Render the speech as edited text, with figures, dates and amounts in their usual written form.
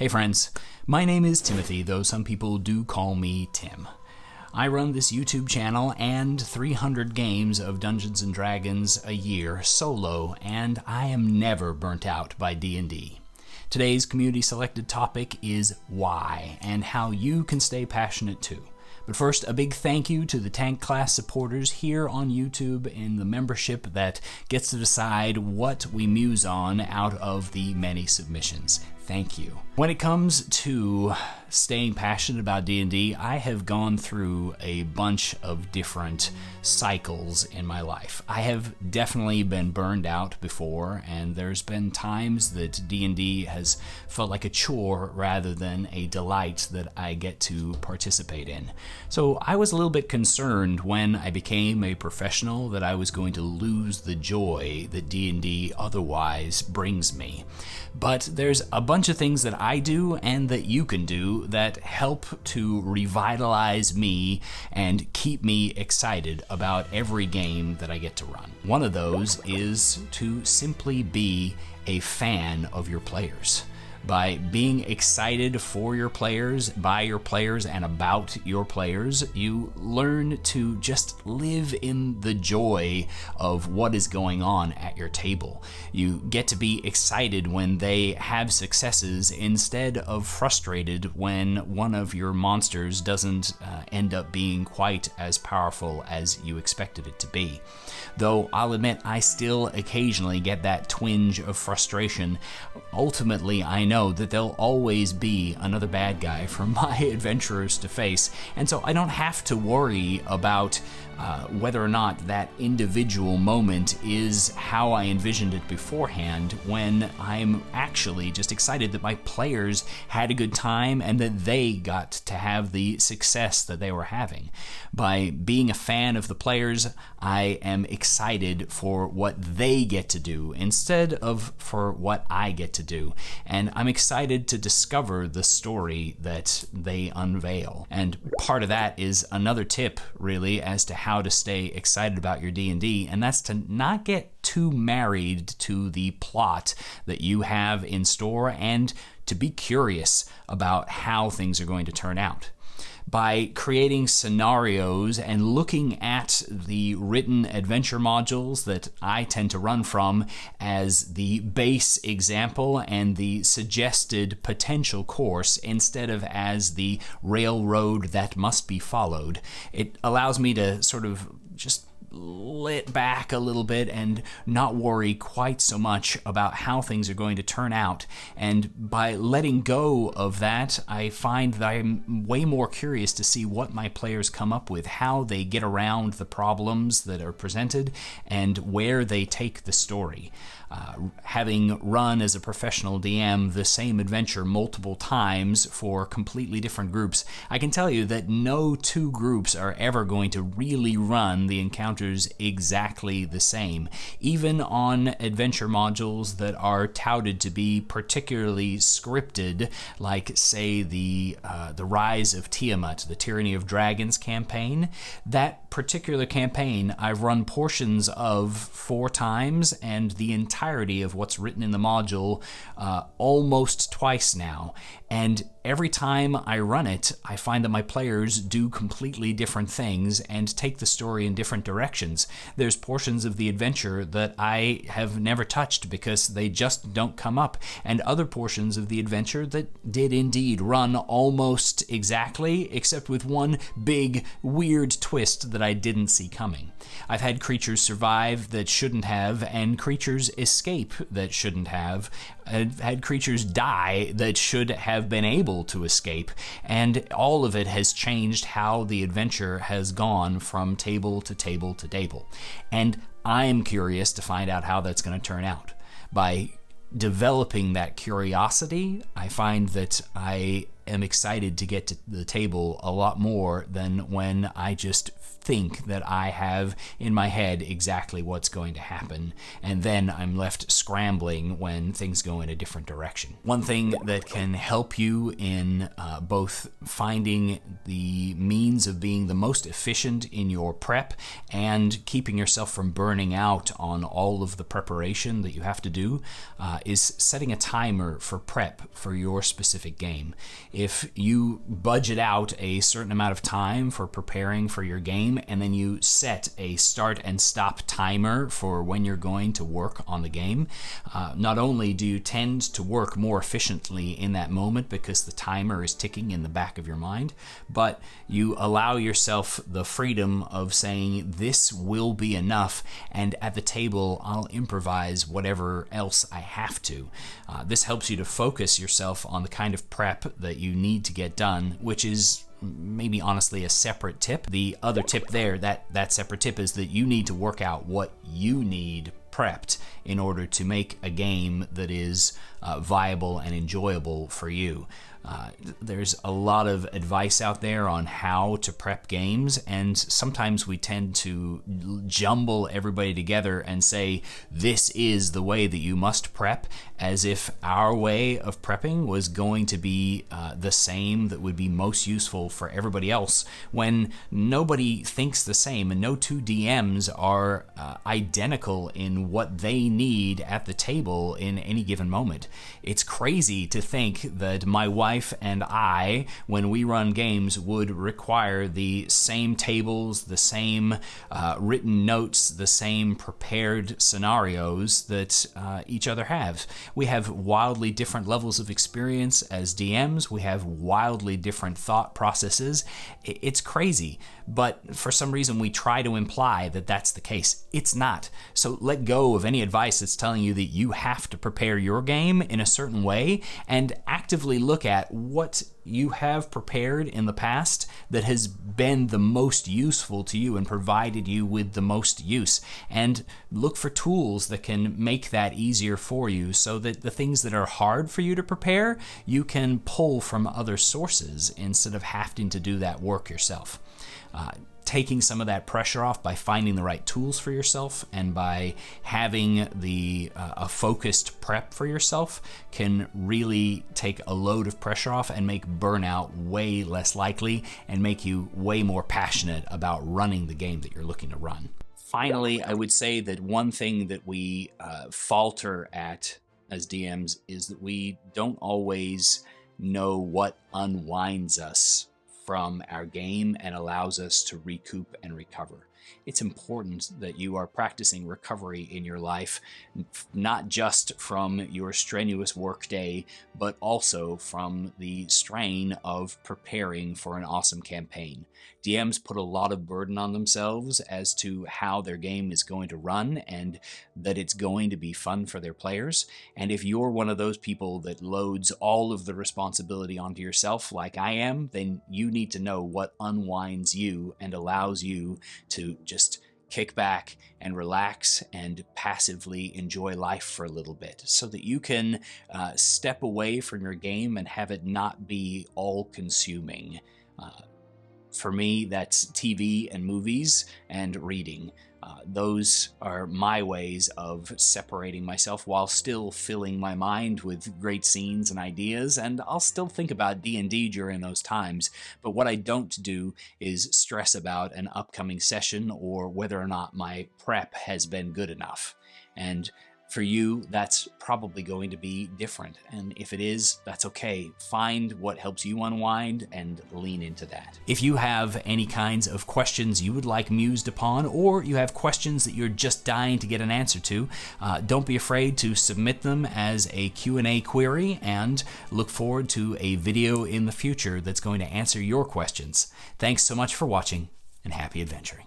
Hey friends, my name is Timothy, though some people do call me Tim. I run this YouTube channel and 300 games of Dungeons & Dragons a year solo, and I am never burnt out by D&D. Today's community-selected topic is why, and how you can stay passionate too. But first, a big thank you to the Tank Class supporters here on YouTube in the membership that gets to decide what we muse on out of the many submissions. Thank you. When it comes to staying passionate about D&D, I have gone through a bunch of different cycles in my life. I have definitely been burned out before, and there's been times that D&D has felt like a chore rather than a delight that I get to participate in. So I was a little bit concerned when I became a professional that I was going to lose the joy that D&D otherwise brings me. But there's a bunch of things that I do and that you can do that help to revitalize me and keep me excited about every game that I get to run. One of those is to simply be a fan of your players. By being excited for your players, by your players, and about your players, you learn to just live in the joy of what is going on at your table. You get to be excited when they have successes instead of frustrated when one of your monsters doesn't end up being quite as powerful as you expected it to be. Though I'll admit I still occasionally get that twinge of frustration, ultimately I know that there'll always be another bad guy for my adventurers to face, and so I don't have to worry about whether or not that individual moment is how I envisioned it beforehand, when I'm actually just excited that my players had a good time and that they got to have the success that they were having. By being a fan of the players, I am excited for what they get to do instead of for what I get to do, and I'm excited to discover the story that they unveil. And part of that is another tip, really, as to how to stay excited about your D&D, and that's to not get too married to the plot that you have in store and to be curious about how things are going to turn out. By creating scenarios and looking at the written adventure modules that I tend to run from as the base example and the suggested potential course instead of as the railroad that must be followed, it allows me to sort of just let back a little bit and not worry quite so much about how things are going to turn out. And by letting go of that, I find that I'm way more curious to see what my players come up with, how they get around the problems that are presented, and where they take the story. Having run as a professional DM the same adventure multiple times for completely different groups, I can tell you that no two groups are ever going to really run the encounters exactly the same. Even on adventure modules that are touted to be particularly scripted, like say the Rise of Tiamat, the Tyranny of Dragons campaign, that particular campaign I've run portions of 4 times, and the entirety of what's written in the module almost twice now. And every time I run it, I find that my players do completely different things and take the story in different directions. There's portions of the adventure that I have never touched because they just don't come up, and other portions of the adventure that did indeed run almost exactly, except with one big weird twist that I didn't see coming. I've had creatures survive that shouldn't have, and creatures escape that shouldn't have. I've had creatures die that should have been able to escape, and all of it has changed how the adventure has gone from table to table to table. And I'm curious to find out how that's going to turn out. By developing that curiosity, I find that I am excited to get to the table a lot more than when I just think that I have in my head exactly what's going to happen, and then I'm left scrambling when things go in a different direction. One thing that can help you in both finding the means of being the most efficient in your prep and keeping yourself from burning out on all of the preparation that you have to do is setting a timer for prep for your specific game. If you budget out a certain amount of time for preparing for your game, and then you set a start and stop timer for when you're going to work on the game, not only do you tend to work more efficiently in that moment because the timer is ticking in the back of your mind, but you allow yourself the freedom of saying, this will be enough, and at the table I'll improvise whatever else I have to. This helps you to focus yourself on the kind of prep that you need to get done, which is maybe honestly a separate tip. The other tip there, that separate tip, is that you need to work out what you need prepped in order to make a game that is viable and enjoyable for you. There's a lot of advice out there on how to prep games, and sometimes we tend to jumble everybody together and say, this is the way that you must prep, as if our way of prepping was going to be the same that would be most useful for everybody else, when nobody thinks the same and no two DMs are identical in what they need at the table in any given moment. It's crazy to think that my wife and I, when we run games, would require the same tables, the same written notes, the same prepared scenarios that each other have. We have wildly different levels of experience as DMs. We have wildly different thought processes. It's crazy, but for some reason we try to imply that that's the case. It's not. So let go of any advice that's telling you that you have to prepare your game in a certain way, and actively look at what you have prepared in the past that has been the most useful to you and provided you with the most use, and look for tools that can make that easier for you, so that the things that are hard for you to prepare, you can pull from other sources instead of having to do that work yourself. Taking some of that pressure off by finding the right tools for yourself and by having a focused prep for yourself can really take a load of pressure off and make burnout way less likely and make you way more passionate about running the game that you're looking to run. Finally, I would say that one thing that we falter at as DMs is that we don't always know what unwinds us from our game and allows us to recoup and recover. It's important that you are practicing recovery in your life, not just from your strenuous workday, but also from the strain of preparing for an awesome campaign. DMs put a lot of burden on themselves as to how their game is going to run and that it's going to be fun for their players. And if you're one of those people that loads all of the responsibility onto yourself like I am, then you need to know what unwinds you and allows you to just kick back and relax and passively enjoy life for a little bit, so that you can step away from your game and have it not be all-consuming. For me, that's TV and movies and reading. Those are my ways of separating myself while still filling my mind with great scenes and ideas, and I'll still think about D&D during those times, but what I don't do is stress about an upcoming session or whether or not my prep has been good enough. And for you, that's probably going to be different. And if it is, that's okay. Find what helps you unwind and lean into that. If you have any kinds of questions you would like mused upon, or you have questions that you're just dying to get an answer to, don't be afraid to submit them as a Q&A query, and look forward to a video in the future that's going to answer your questions. Thanks so much for watching, and happy adventuring.